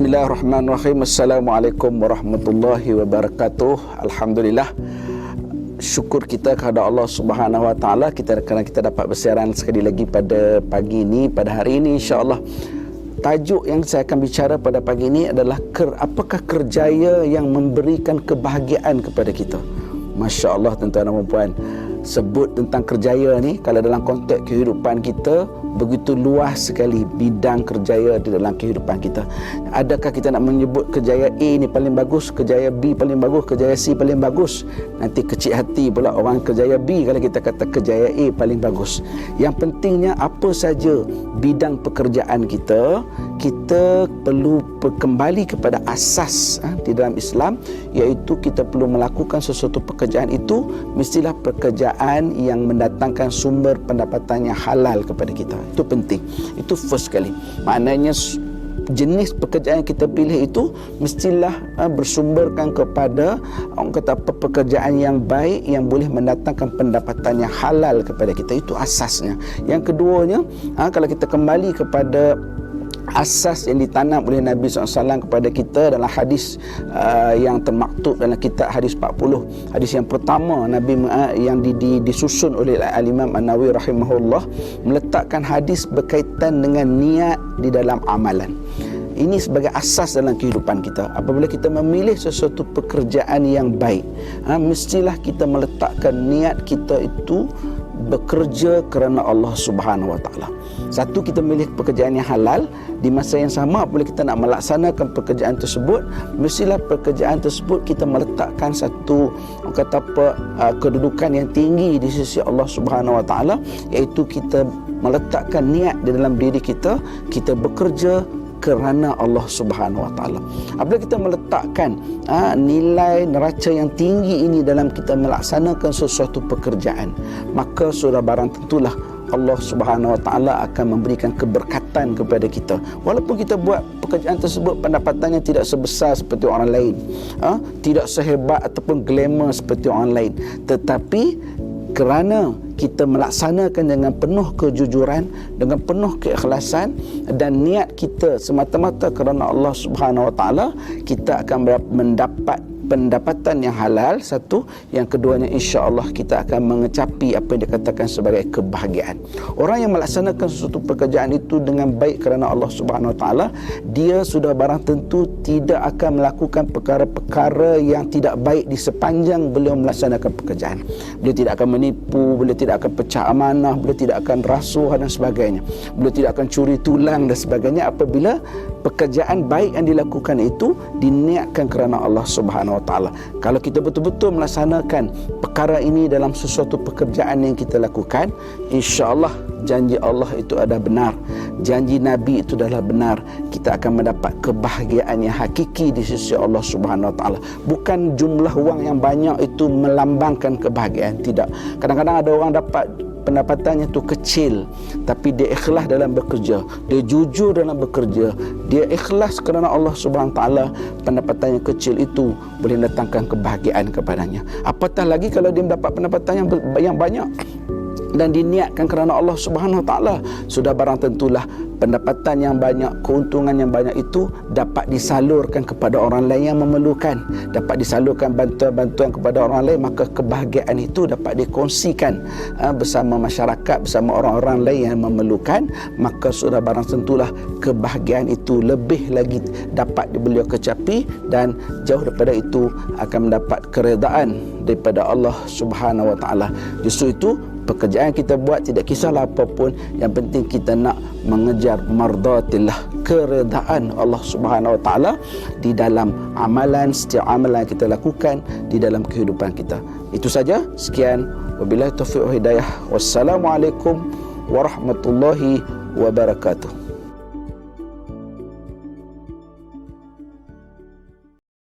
Bismillahirrahmanirrahim. Assalamualaikum warahmatullahi wabarakatuh. Alhamdulillah, syukur kita kepada Allah Subhanahu Wa Taala kerana kita dapat bersiaran sekali lagi pada pagi ini, pada hari ini insya-Allah. Tajuk yang saya akan bicara pada pagi ini adalah apakah kerjaya yang memberikan kebahagiaan kepada kita. Masya Allah, tuan-tuan dan puan, sebut tentang kerjaya ni, kalau dalam konteks kehidupan kita, begitu luas sekali bidang kerjaya di dalam kehidupan kita. Adakah kita nak menyebut kerjaya A ni paling bagus, kerjaya B paling bagus, kerjaya C paling bagus? Nanti kecil hati pula orang kerjaya B kalau kita kata kerjaya A paling bagus. Yang pentingnya apa saja bidang pekerjaan kita, kita perlu kembali kepada asas di dalam Islam, iaitu kita perlu melakukan sesuatu pekerjaan itu mestilah pekerjaan yang mendatangkan sumber pendapatan yang halal kepada kita. Itu penting. Itu first sekali. Maknanya jenis pekerjaan yang kita pilih itu mestilah bersumberkan kepada orang kata pekerjaan yang baik yang boleh mendatangkan pendapatan yang halal kepada kita. Itu asasnya. Yang keduanya, kalau kita kembali kepada asas yang ditanam oleh Nabi SAW kepada kita dalam hadis yang termaktub dalam kitab hadis 40. Hadis yang pertama Nabi yang disusun oleh Al-Imam An-Nawawi rahimahullah, meletakkan hadis berkaitan dengan niat di dalam amalan. Ini sebagai asas dalam kehidupan kita. Apabila kita memilih sesuatu pekerjaan yang baik, mestilah kita meletakkan niat kita itu bekerja kerana Allah Subhanahu Wa Taala. Satu, kita memilih pekerjaan yang halal. Di masa yang sama, apabila kita nak melaksanakan pekerjaan tersebut, mestilah pekerjaan tersebut kita meletakkan satu kedudukan yang tinggi di sisi Allah Subhanahu Wa Taala, iaitu kita meletakkan niat di dalam diri kita, kita bekerja kerana Allah Subhanahu Wa Taala. Apabila kita meletakkan nilai neraca yang tinggi ini dalam kita melaksanakan sesuatu pekerjaan, maka sudah barang tentulah Allah Subhanahu Wa Taala akan memberikan keberkatan kepada kita. Walaupun kita buat pekerjaan tersebut pendapatannya tidak sebesar seperti orang lain, tidak sehebat ataupun glamour seperti orang lain, tetapi kerana kita melaksanakan dengan penuh kejujuran, dengan penuh keikhlasan dan niat kita semata-mata kerana Allah Subhanahu Wa Taala, kita akan mendapat pendapatan yang halal. Satu, yang keduanya insya-Allah kita akan mengecapi apa yang dikatakan sebagai kebahagiaan. Orang yang melaksanakan sesuatu pekerjaan itu dengan baik kerana Allah Subhanahu Wa Taala, dia sudah barang tentu tidak akan melakukan perkara-perkara yang tidak baik di sepanjang beliau melaksanakan pekerjaan. Beliau tidak akan menipu, beliau tidak akan pecah amanah, beliau tidak akan rasuah dan sebagainya. Beliau tidak akan curi tulang dan sebagainya apabila pekerjaan baik yang dilakukan itu diniatkan kerana Allah Subhanahu Wa Taala. Kalau kita betul-betul melaksanakan perkara ini dalam sesuatu pekerjaan yang kita lakukan, insya-Allah janji Allah itu adalah benar, janji Nabi itu adalah benar. Kita akan mendapat kebahagiaan yang hakiki di sisi Allah Subhanahu Wa Taala. Bukan jumlah wang yang banyak itu melambangkan kebahagiaan, tidak. Kadang-kadang ada orang dapat pendapatannya tu kecil, tapi dia ikhlas dalam bekerja, dia jujur dalam bekerja, dia ikhlas kerana Allah Subhanahu Wa Taala, pendapatannya kecil itu boleh datangkan kebahagiaan kepadanya. Apatah lagi kalau dia mendapat pendapatan yang banyak dan diniatkan kerana Allah Subhanahu Wa Taala, sudah barang tentulah pendapatan yang banyak, keuntungan yang banyak itu dapat disalurkan kepada orang lain yang memerlukan, dapat disalurkan bantuan-bantuan kepada orang lain, maka kebahagiaan itu dapat dikongsikan bersama masyarakat, bersama orang-orang lain yang memerlukan, maka sudah barang tentulah kebahagiaan itu lebih lagi dapat beliau kecapi, dan jauh daripada itu akan mendapat keredaan daripada Allah Subhanahu Wa Taala. Justru itu pekerjaan yang kita buat tidak kisahlah apapun, yang penting kita nak mengejar mardatillah, keredaan Allah Subhanahu Wa Taala di dalam amalan, setiap amalan yang kita lakukan di dalam kehidupan kita. Itu saja. Sekian, wabillahi taufiq wal hidayah. Wassalamualaikum warahmatullahi wabarakatuh.